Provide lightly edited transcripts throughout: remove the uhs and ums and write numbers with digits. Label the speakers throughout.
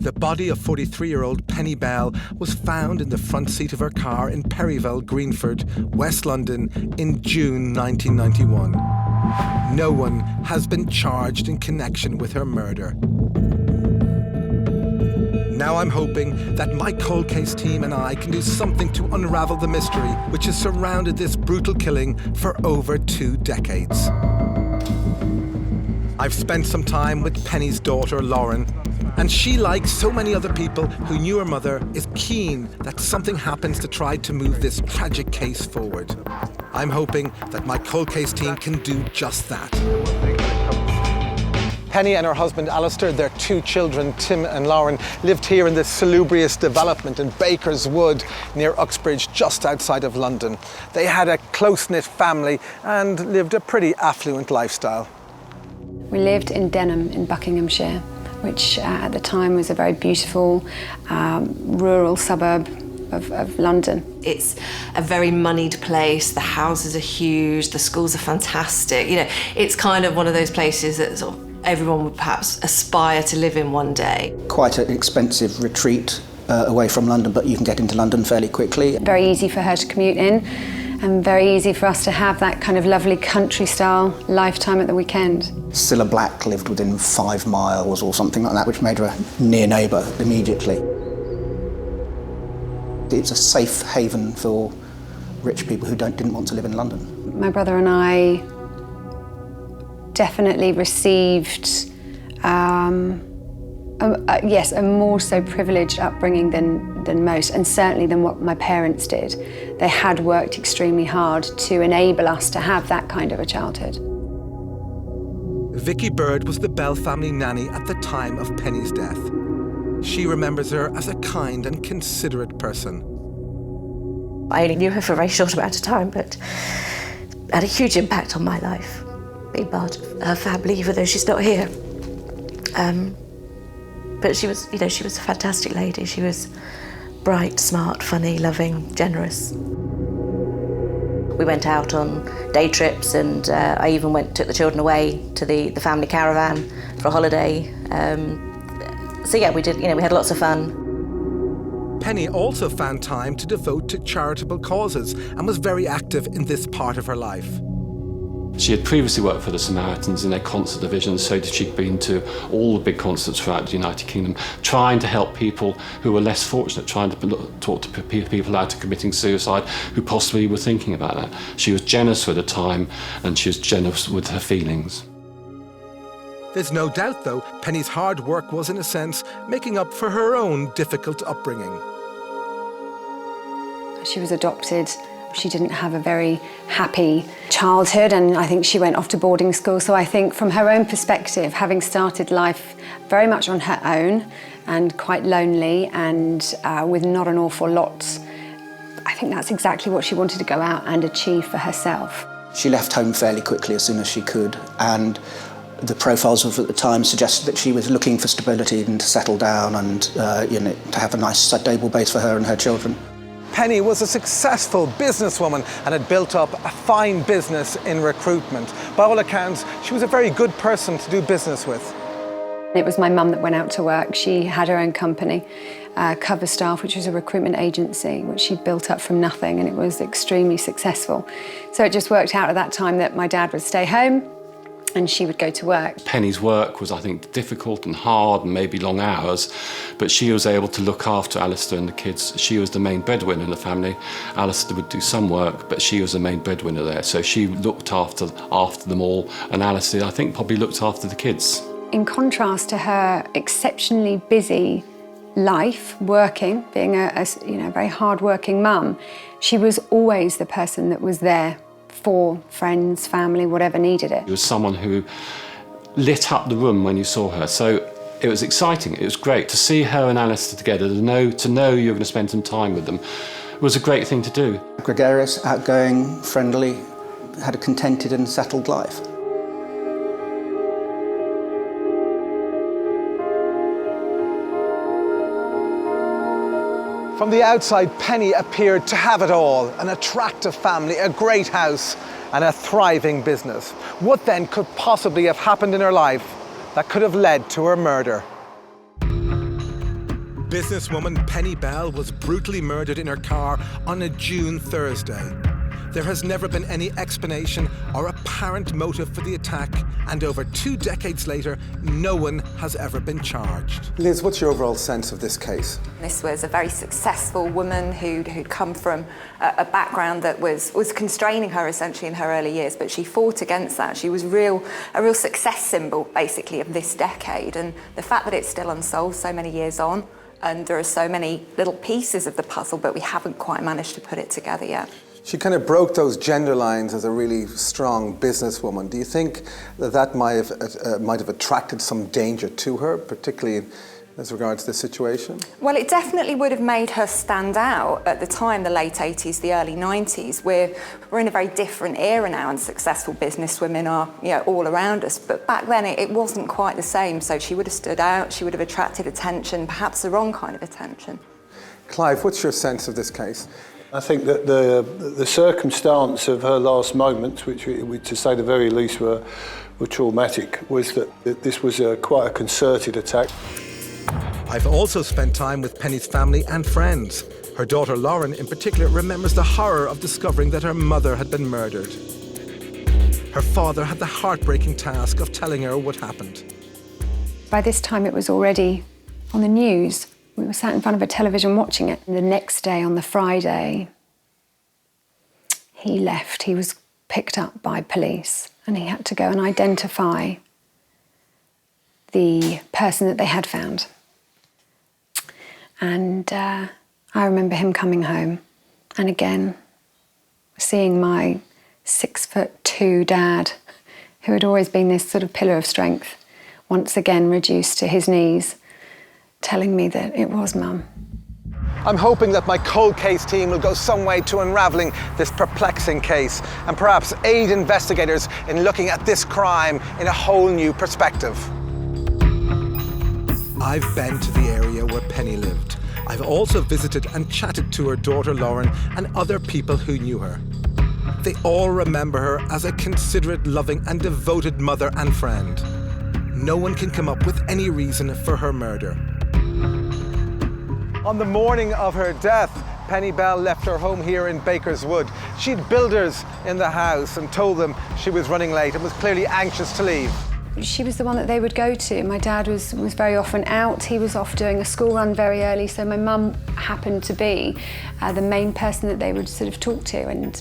Speaker 1: The body of 43-year-old Penny Bell was found in the front seat of her car in Perryville, Greenford, West London in June 1991. No one has been charged in connection with her murder. Now I'm hoping that my cold case team and I can do something to unravel the mystery which has surrounded this brutal killing for over 2 decades. I've spent some time with Penny's daughter, Lauren, and she, like so many other people who knew her mother, is keen that something happens to try to move this tragic case forward. I'm hoping that my cold case team can do just that. Penny and her husband Alistair, their 2 children, Tim and Lauren, lived here in this salubrious development in Baker's Wood near Uxbridge, just outside of London. They had a close-knit family and lived a pretty affluent lifestyle.
Speaker 2: We lived in Denham in Buckinghamshire, which at the time was a very beautiful rural suburb of London.
Speaker 3: It's a very moneyed place, the houses are huge, the schools are fantastic. You know, it's kind of one of those places that sort of everyone would perhaps aspire to live in one day.
Speaker 4: Quite an expensive retreat away from London, but you can get into London fairly quickly.
Speaker 2: Very easy for her to commute in, and very easy for us to have that kind of lovely country-style lifetime at the weekend.
Speaker 4: Cilla Black lived within 5 miles or something like that, which made her a near neighbour immediately. It's a safe haven for rich people who didn't want to live in London.
Speaker 2: My brother and I definitely received, a more so privileged upbringing than most, and certainly than what my parents did. They had worked extremely hard to enable us to have that kind of a childhood.
Speaker 1: Vicky Bird was the Bell family nanny at the time of Penny's death. She remembers her as a kind and considerate person.
Speaker 5: I only knew her for a very short amount of time, but had a huge impact on my life, being part of her family, even though she's not here. But she was, she was a fantastic lady. She was bright, smart, funny, loving, generous. We went out on day trips, and I even took the children away to the family caravan for a holiday. So yeah, we did. We had lots of fun.
Speaker 1: Penny also found time to devote to charitable causes and was very active in this part of her life.
Speaker 6: She had previously worked for the Samaritans in their concert division, so she'd been to all the big concerts throughout the United Kingdom, trying to help people who were less fortunate, trying to talk to people out of committing suicide who possibly were thinking about that. She was generous with her time, and she was generous with her feelings.
Speaker 1: There's no doubt, though, Penny's hard work was, in a sense, making up for her own difficult upbringing.
Speaker 2: She was adopted. She didn't have a very happy childhood, and I think she went off to boarding school. So I think from her own perspective, having started life very much on her own and quite lonely and with not an awful lot, I think that's exactly what she wanted to go out and achieve for herself.
Speaker 4: She left home fairly quickly as soon as she could, and the profiles of at the time suggested that she was looking for stability and to settle down and to have a nice stable base for her and her children.
Speaker 1: Penny was a successful businesswoman and had built up a fine business in recruitment. By all accounts, she was a very good person to do business with.
Speaker 2: It was my mum that went out to work. She had her own company, Cover Staff, which was a recruitment agency, which she'd built up from nothing, and it was extremely successful. So it just worked out at that time that my dad would stay home and she would go to work.
Speaker 6: Penny's work was, I think, difficult and hard and maybe long hours, but she was able to look after Alistair and the kids. She was the main breadwinner in the family. Alistair would do some work, but she was the main breadwinner there. So she looked after them all, and Alistair, I think, probably looked after the kids.
Speaker 2: In contrast to her exceptionally busy life, working, being a very hard-working mum, she was always the person that was there for friends, family, whatever needed it.
Speaker 6: It was someone who lit up the room when you saw her. So it was exciting. It was great to see her and Alistair together. To know you were going to spend some time with them was a great thing to do.
Speaker 4: Gregarious, outgoing, friendly, had a contented and settled life.
Speaker 1: From the outside, Penny appeared to have it all: an attractive family, a great house, and a thriving business. What then could possibly have happened in her life that could have led to her murder? Businesswoman Penny Bell was brutally murdered in her car on a June Thursday. There has never been any explanation or apparent motive for the attack, and over 2 decades later, no one has ever been charged. Liz, what's your overall sense of this case?
Speaker 7: This was a very successful woman who'd come from a background that was constraining her essentially in her early years, but she fought against that. She was a real success symbol, basically, of this decade, and the fact that it's still unsolved so many years on, and there are so many little pieces of the puzzle, but we haven't quite managed to put it together yet.
Speaker 1: She kind of broke those gender lines as a really strong businesswoman. Do you think that might have attracted some danger to her, particularly as regards this situation?
Speaker 7: Well, it definitely would have made her stand out at the time, the late 80s, the early 90s. We're in a very different era now, and successful businesswomen are all around us. But back then, it wasn't quite the same. So she would have stood out, she would have attracted attention, perhaps the wrong kind of attention.
Speaker 1: Clive, what's your sense of this case?
Speaker 8: I think that the circumstance of her last moments, which to say the very least were traumatic, was that this was quite a concerted attack.
Speaker 1: I've also spent time with Penny's family and friends. Her daughter Lauren, in particular, remembers the horror of discovering that her mother had been murdered. Her father had the heartbreaking task of telling her what happened.
Speaker 2: By this time, it was already on the news. We were sat in front of a television watching it. And the next day, on the Friday, he left. He was picked up by police and he had to go and identify the person that they had found. And I remember him coming home and again seeing my 6'2" dad, who had always been this sort of pillar of strength, once again reduced to his knees, telling me that it was Mum.
Speaker 1: I'm hoping that my cold case team will go some way to unravelling this perplexing case and perhaps aid investigators in looking at this crime in a whole new perspective. I've been to the area where Penny lived. I've also visited and chatted to her daughter Lauren and other people who knew her. They all remember her as a considerate, loving and devoted mother and friend. No one can come up with any reason for her murder. On the morning of her death, Penny Bell left her home here in Baker's Wood. She'd builders in the house and told them she was running late and was clearly anxious to leave.
Speaker 2: She was the one that they would go to. My dad was very often out. He was off doing a school run very early, so my mum happened to be the main person that they would sort of talk to,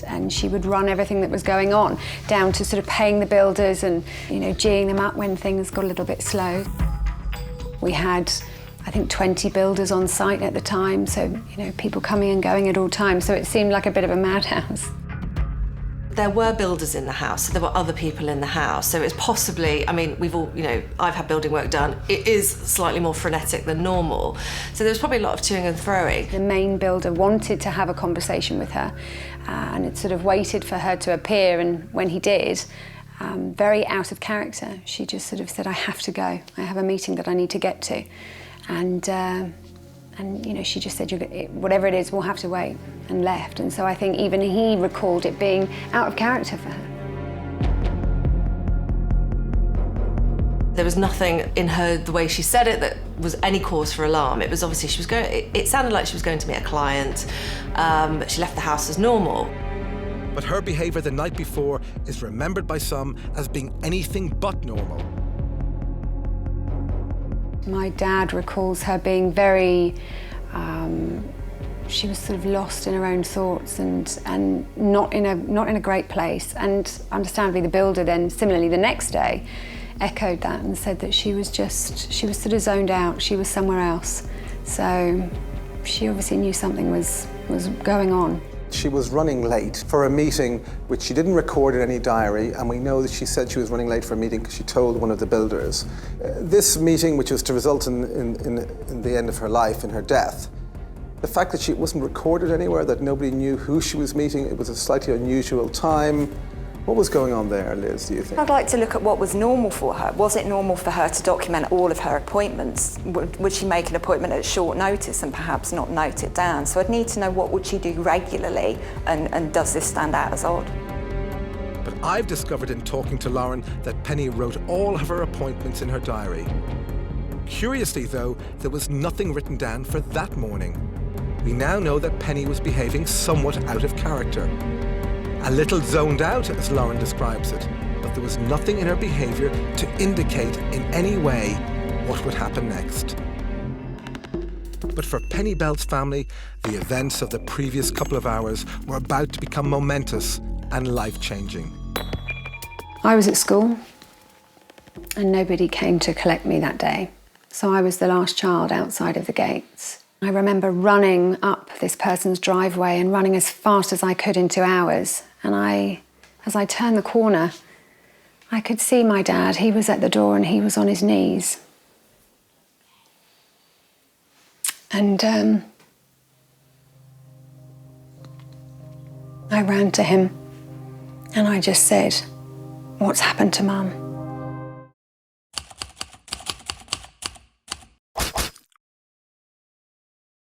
Speaker 2: and she would run everything that was going on, down to sort of paying the builders and, geeing them up when things got a little bit slow. We had, I think, 20 builders on site at the time, so, people coming and going at all times, so it seemed like a bit of a madhouse.
Speaker 3: There were builders in the house, so there were other people in the house. So it's possibly, we've all, I've had building work done. It is slightly more frenetic than normal. So there was probably a lot of toing and throwing.
Speaker 2: The main builder wanted to have a conversation with her, and it sort of waited for her to appear, and when he did, very out of character, she just sort of said, I have to go. I have a meeting that I need to get to. And she just said, whatever it is, we'll have to wait, and left. And so I think even he recalled it being out of character for her.
Speaker 3: There was nothing in her, the way she said it, that was any cause for alarm. It was obviously she was going, it sounded like she was going to meet a client, but she left the house as normal.
Speaker 1: But her behaviour the night before is remembered by some as being anything but normal.
Speaker 2: My dad recalls her being very, she was sort of lost in her own thoughts and not in a great place. And understandably, the builder then, similarly the next day, echoed that and said that she was sort of zoned out, she was somewhere else. So she obviously knew something was going on.
Speaker 1: She was running late for a meeting which she didn't record in any diary, and we know that she said she was running late for a meeting because she told one of the builders. This meeting, which was to result in the end of her life, in her death, the fact that she wasn't recorded anywhere, that nobody knew who she was meeting, it was a slightly unusual time. What was going on there, Liz, do you think?
Speaker 7: I'd like to look at what was normal for her. Was it normal for her to document all of her appointments? Would she make an appointment at short notice and perhaps not note it down? So I'd need to know what would she do regularly, and does this stand out as odd?
Speaker 1: But I've discovered in talking to Lauren that Penny wrote all of her appointments in her diary. Curiously, though, there was nothing written down for that morning. We now know that Penny was behaving somewhat out of character. A little zoned out, as Lauren describes it, but there was nothing in her behaviour to indicate in any way what would happen next. But for Penny Belt's family, the events of the previous couple of hours were about to become momentous and life-changing.
Speaker 2: I was at school and nobody came to collect me that day. So I was the last child outside of the gates. I remember running up this person's driveway and running as fast as I could into ours. And as I turned the corner, I could see my dad. He was at the door and he was on his knees. And I ran to him and I just said, "What's happened to Mum?"